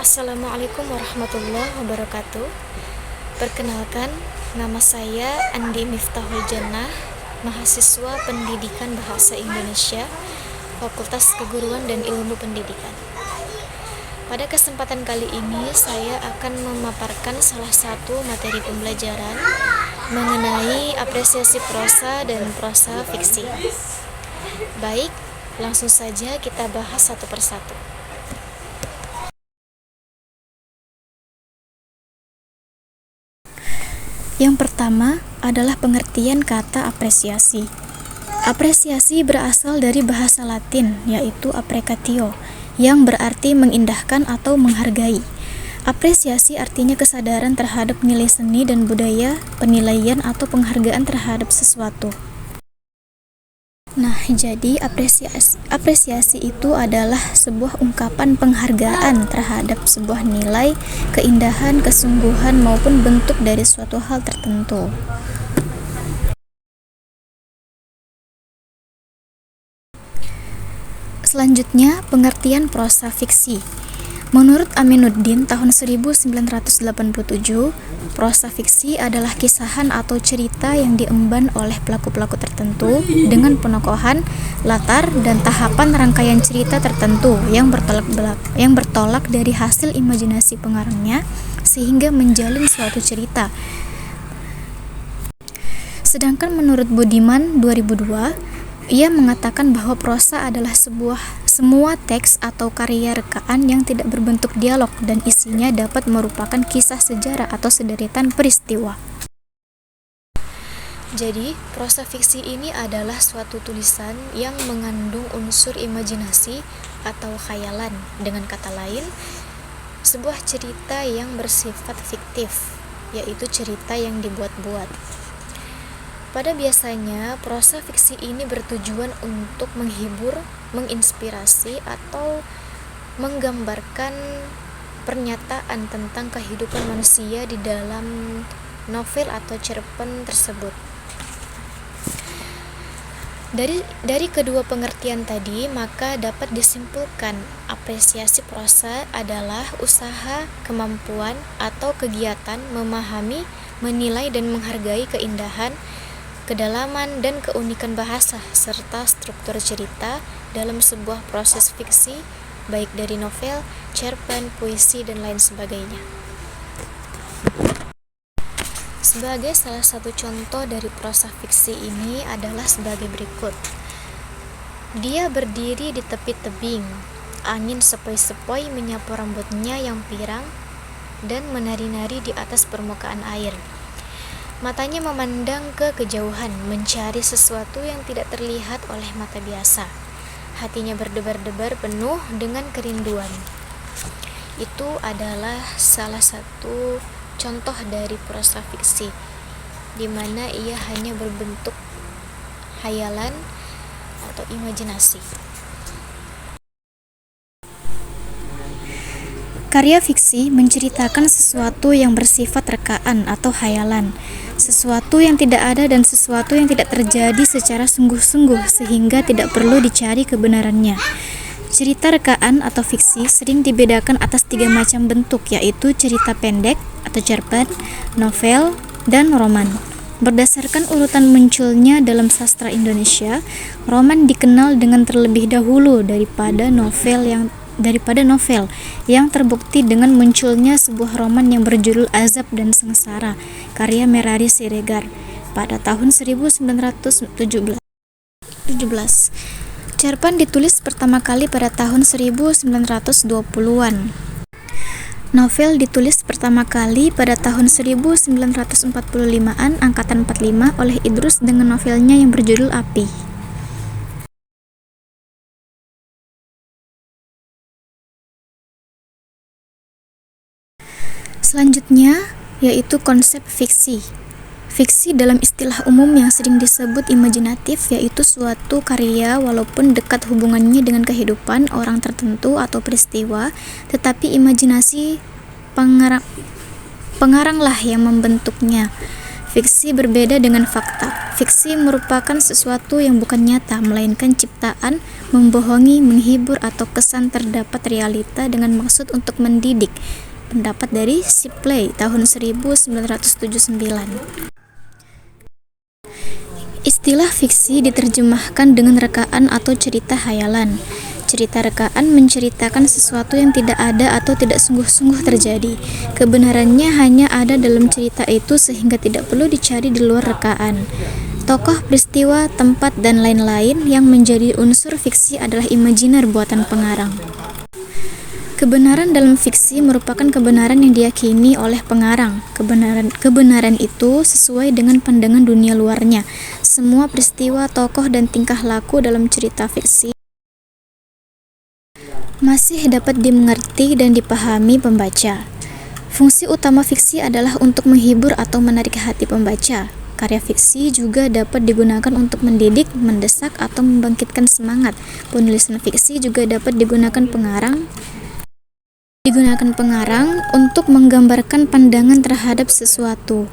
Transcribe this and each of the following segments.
Assalamualaikum warahmatullahi wabarakatuh. Perkenalkan, nama saya Andi Miftahul Jannah, mahasiswa Pendidikan Bahasa Indonesia, Fakultas Keguruan dan Ilmu Pendidikan. Pada kesempatan kali ini, saya akan memaparkan salah satu materi pembelajaran mengenai apresiasi prosa dan prosa fiksi. Baik, langsung saja kita bahas satu persatu. Yang pertama adalah pengertian kata apresiasi. Apresiasi berasal dari bahasa Latin, yaitu apprecatio, yang berarti mengindahkan atau menghargai. Apresiasi artinya kesadaran terhadap nilai seni dan budaya, penilaian atau penghargaan terhadap sesuatu. Nah, jadi apresiasi itu adalah sebuah ungkapan penghargaan terhadap sebuah nilai, keindahan, kesungguhan maupun bentuk dari suatu hal tertentu. Selanjutnya, pengertian prosa fiksi. Menurut Aminuddin tahun 1987, prosa fiksi adalah kisahan atau cerita yang diemban oleh pelaku-pelaku tertentu dengan penokohan, latar, dan tahapan rangkaian cerita tertentu yang bertolak dari hasil imajinasi pengarangnya sehingga menjalin suatu cerita. Sedangkan menurut Budiman 2002, ia mengatakan bahwa prosa adalah semua teks atau karya rekaan yang tidak berbentuk dialog dan isinya dapat merupakan kisah sejarah atau sederetan peristiwa. Jadi, prosa fiksi ini adalah suatu tulisan yang mengandung unsur imajinasi atau khayalan. Dengan kata lain, sebuah cerita yang bersifat fiktif, yaitu cerita yang dibuat-buat. Pada biasanya, prosa fiksi ini bertujuan untuk menghibur, menginspirasi, atau menggambarkan pernyataan tentang kehidupan manusia di dalam novel atau cerpen tersebut. Dari kedua pengertian tadi, maka dapat disimpulkan apresiasi prosa adalah usaha, kemampuan, atau kegiatan memahami, menilai, dan menghargai keindahan, kedalaman dan keunikan bahasa serta struktur cerita dalam sebuah proses fiksi, baik dari novel, cerpen, puisi, dan lain sebagainya. Sebagai salah satu contoh dari prosa fiksi ini adalah sebagai berikut. Dia berdiri di tepi tebing, angin sepoi-sepoi menyapu rambutnya yang pirang dan menari-nari di atas permukaan air. Matanya memandang ke kejauhan, mencari sesuatu yang tidak terlihat oleh mata biasa. Hatinya berdebar-debar penuh dengan kerinduan. Itu adalah salah satu contoh dari prosa fiksi, di mana ia hanya berbentuk hayalan atau imajinasi. Karya fiksi menceritakan sesuatu yang bersifat rekaan atau hayalan, sesuatu yang tidak ada dan sesuatu yang tidak terjadi secara sungguh-sungguh sehingga tidak perlu dicari kebenarannya. Cerita rekaan atau fiksi sering dibedakan atas 3 macam bentuk, yaitu cerita pendek atau cerpen, novel, dan roman. Berdasarkan urutan munculnya dalam sastra Indonesia, roman dikenal dengan terlebih dahulu daripada novel yang terbukti dengan munculnya sebuah roman yang berjudul Azab dan Sengsara, karya Merari Siregar pada tahun 1917. Cerpen ditulis pertama kali pada tahun 1920-an. Novel ditulis pertama kali pada tahun 1945-an angkatan 45 oleh Idrus dengan novelnya yang berjudul Api. Selanjutnya, yaitu konsep fiksi. Fiksi dalam istilah umum yang sering disebut imajinatif, yaitu suatu karya walaupun dekat hubungannya dengan kehidupan orang tertentu atau peristiwa, tetapi imajinasi pengaranglah yang membentuknya. Fiksi berbeda dengan fakta. Fiksi merupakan sesuatu yang bukan nyata, melainkan ciptaan, membohongi, menghibur, atau kesan terdapat realita dengan maksud untuk mendidik. Pendapat dari Shipley tahun 1979. Istilah fiksi diterjemahkan dengan rekaan atau cerita hayalan. Cerita rekaan menceritakan sesuatu yang tidak ada atau tidak sungguh-sungguh terjadi. Kebenarannya hanya ada dalam cerita itu sehingga tidak perlu dicari di luar rekaan. Tokoh, peristiwa, tempat, dan lain-lain yang menjadi unsur fiksi adalah imajiner buatan pengarang. Kebenaran dalam fiksi merupakan kebenaran yang diyakini oleh pengarang. Kebenaran itu sesuai dengan pandangan dunia luarnya. Semua peristiwa, tokoh, dan tingkah laku dalam cerita fiksi masih dapat dimengerti dan dipahami pembaca. Fungsi utama fiksi adalah untuk menghibur atau menarik hati pembaca. Karya fiksi juga dapat digunakan untuk mendidik, mendesak, atau membangkitkan semangat. Penulisan fiksi juga dapat digunakan pengarang untuk menggambarkan pandangan terhadap sesuatu.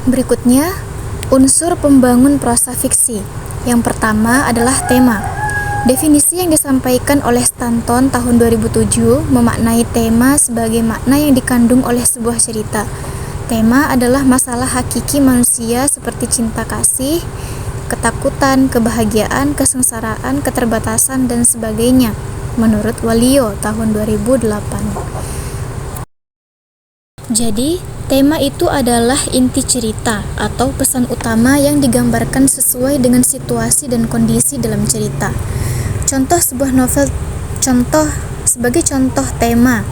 Berikutnya, unsur pembangun prosa fiksi. Yang pertama adalah tema. Definisi yang disampaikan oleh Stanton tahun 2007 memaknai tema sebagai makna yang dikandung oleh sebuah cerita. Tema adalah masalah hakiki manusia seperti cinta kasih, ketakutan, kebahagiaan, kesengsaraan, keterbatasan, dan sebagainya, menurut Walio tahun 2008. Jadi, tema itu adalah inti cerita atau pesan utama yang digambarkan sesuai dengan situasi dan kondisi dalam cerita. Sebagai contoh tema,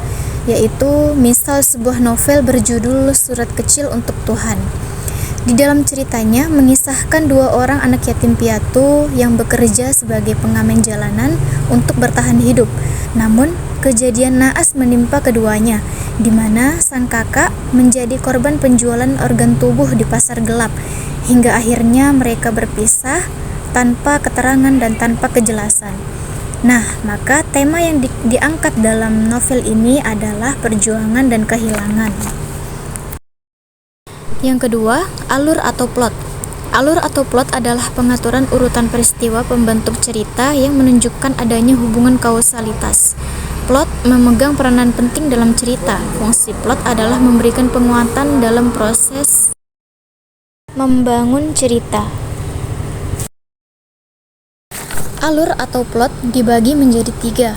yaitu misal sebuah novel berjudul Surat Kecil untuk Tuhan. Di dalam ceritanya mengisahkan dua orang anak yatim piatu yang bekerja sebagai pengamen jalanan untuk bertahan hidup. Namun, kejadian naas menimpa keduanya, di mana sang kakak menjadi korban penjualan organ tubuh di pasar gelap, hingga akhirnya mereka berpisah tanpa keterangan dan tanpa kejelasan. Nah, maka tema yang diangkat dalam novel ini adalah perjuangan dan kehilangan. Yang kedua, alur atau plot. Alur atau plot adalah pengaturan urutan peristiwa pembentuk cerita yang menunjukkan adanya hubungan kausalitas. Plot memegang peranan penting dalam cerita. Fungsi plot adalah memberikan penguatan dalam proses membangun cerita. Alur atau plot dibagi menjadi 3,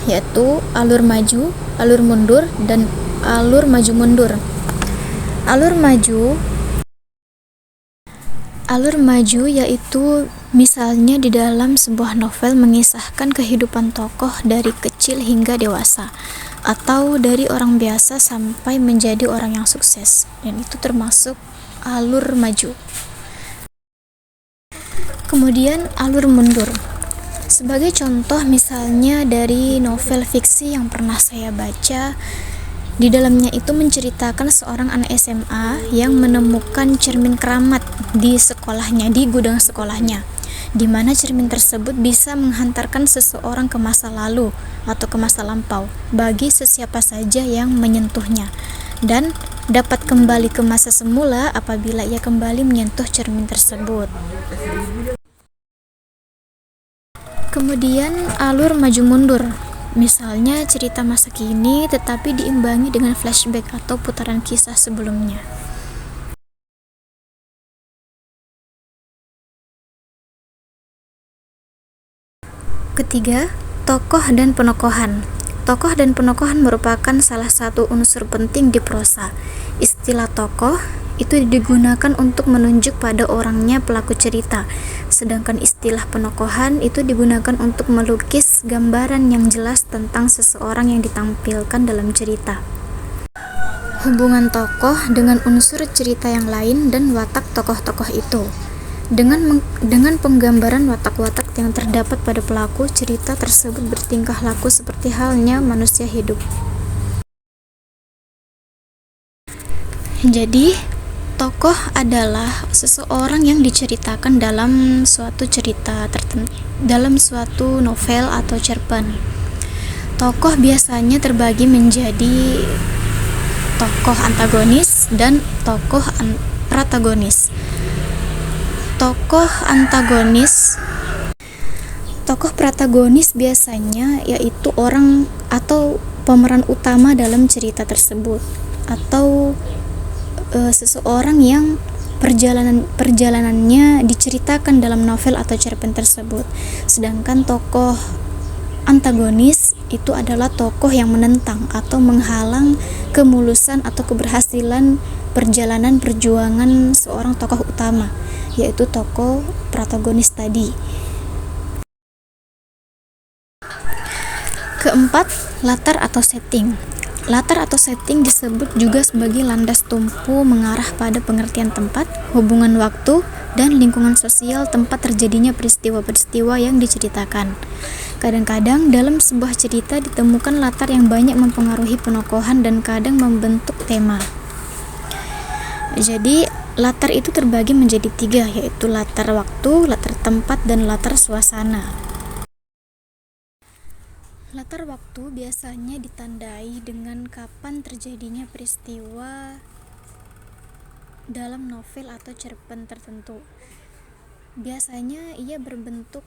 yaitu alur maju, alur mundur, dan alur maju mundur. Alur maju yaitu misalnya di dalam sebuah novel mengisahkan kehidupan tokoh dari kecil hingga dewasa, atau dari orang biasa sampai menjadi orang yang sukses, dan itu termasuk alur maju. Kemudian alur mundur. Sebagai contoh misalnya dari novel fiksi yang pernah saya baca, di dalamnya itu menceritakan seorang anak SMA yang menemukan cermin keramat di sekolahnya, di gudang sekolahnya, di mana cermin tersebut bisa menghantarkan seseorang ke masa lalu atau ke masa lampau bagi sesiapa saja yang menyentuhnya, dan dapat kembali ke masa semula apabila ia kembali menyentuh cermin tersebut. Kemudian alur maju mundur. Misalnya cerita masa kini tetapi diimbangi dengan flashback atau putaran kisah sebelumnya. Ketiga, tokoh dan penokohan. Tokoh dan penokohan merupakan salah satu unsur penting di prosa. Istilah tokoh itu digunakan untuk menunjuk pada orangnya pelaku cerita, sedangkan istilah penokohan itu digunakan untuk melukis gambaran yang jelas tentang seseorang yang ditampilkan dalam cerita. Hubungan tokoh dengan unsur cerita yang lain dan watak tokoh-tokoh itu. Dengan penggambaran watak-watak yang terdapat pada pelaku, cerita tersebut bertingkah laku seperti halnya manusia hidup. Jadi, tokoh adalah seseorang yang diceritakan dalam suatu cerita tertentu, dalam suatu novel atau cerpen. Tokoh biasanya terbagi menjadi tokoh antagonis dan tokoh protagonis. Tokoh antagonis, tokoh protagonis biasanya yaitu orang atau pemeran utama dalam cerita tersebut, atau seseorang yang perjalanannya diceritakan dalam novel atau cerpen tersebut. Sedangkan tokoh antagonis itu adalah tokoh yang menentang atau menghalang kemulusan atau keberhasilan perjalanan perjuangan seorang tokoh utama, yaitu tokoh protagonis tadi. Keempat, latar atau setting. Latar atau setting disebut juga sebagai landas tumpu mengarah pada pengertian tempat, hubungan waktu, dan lingkungan sosial tempat terjadinya peristiwa-peristiwa yang diceritakan. Kadang-kadang dalam sebuah cerita ditemukan latar yang banyak mempengaruhi penokohan dan kadang membentuk tema. Jadi, latar itu terbagi menjadi 3, yaitu latar waktu, latar tempat, dan latar suasana. Latar waktu biasanya ditandai dengan kapan terjadinya peristiwa dalam novel atau cerpen tertentu. Biasanya ia berbentuk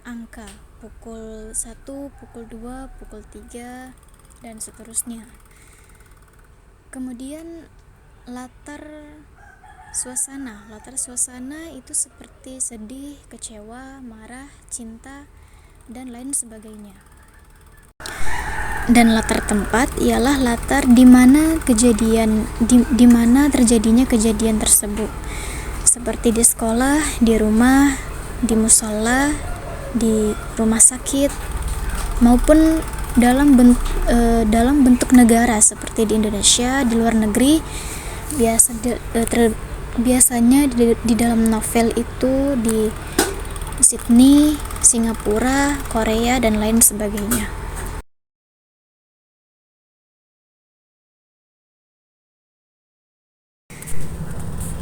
angka, pukul 1, pukul 2, pukul 3, dan seterusnya. Kemudian latar suasana. Latar suasana itu seperti sedih, kecewa, marah, cinta, dan lain sebagainya. Dan latar tempat ialah latar di mana di mana terjadinya kejadian tersebut, seperti di sekolah, di rumah, di musola, di rumah sakit, maupun dalam bentuk negara seperti di Indonesia, di luar negeri. Biasanya di dalam novel itu di Sydney, Singapura, Korea, dan lain sebagainya.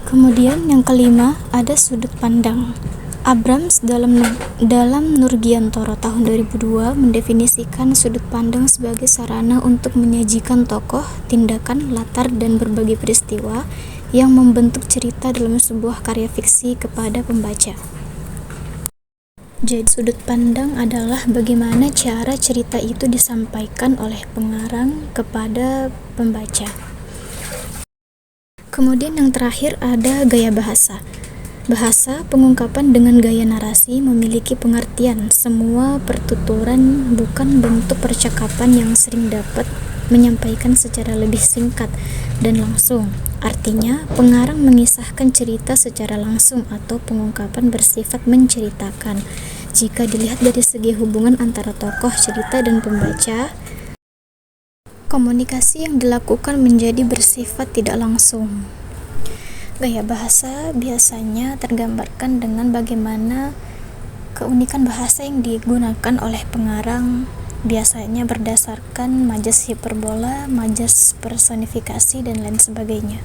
Kemudian yang kelima, ada sudut pandang. Abrams dalam Nurgiantoro tahun 2002 mendefinisikan sudut pandang sebagai sarana untuk menyajikan tokoh, tindakan, latar, dan berbagai peristiwa yang membentuk cerita dalam sebuah karya fiksi kepada pembaca. Jadi sudut pandang adalah bagaimana cara cerita itu disampaikan oleh pengarang kepada pembaca. Kemudian yang terakhir ada gaya bahasa. Bahasa, pengungkapan dengan gaya narasi, memiliki pengertian. Semua pertuturan bukan bentuk percakapan yang sering dapat menyampaikan secara lebih singkat dan langsung. Artinya, pengarang mengisahkan cerita secara langsung atau pengungkapan bersifat menceritakan. Jika dilihat dari segi hubungan antara tokoh cerita dan pembaca, komunikasi yang dilakukan menjadi bersifat tidak langsung. Gaya bahasa biasanya tergambarkan dengan bagaimana keunikan bahasa yang digunakan oleh pengarang, biasanya berdasarkan majas hiperbola, majas personifikasi, dan lain sebagainya.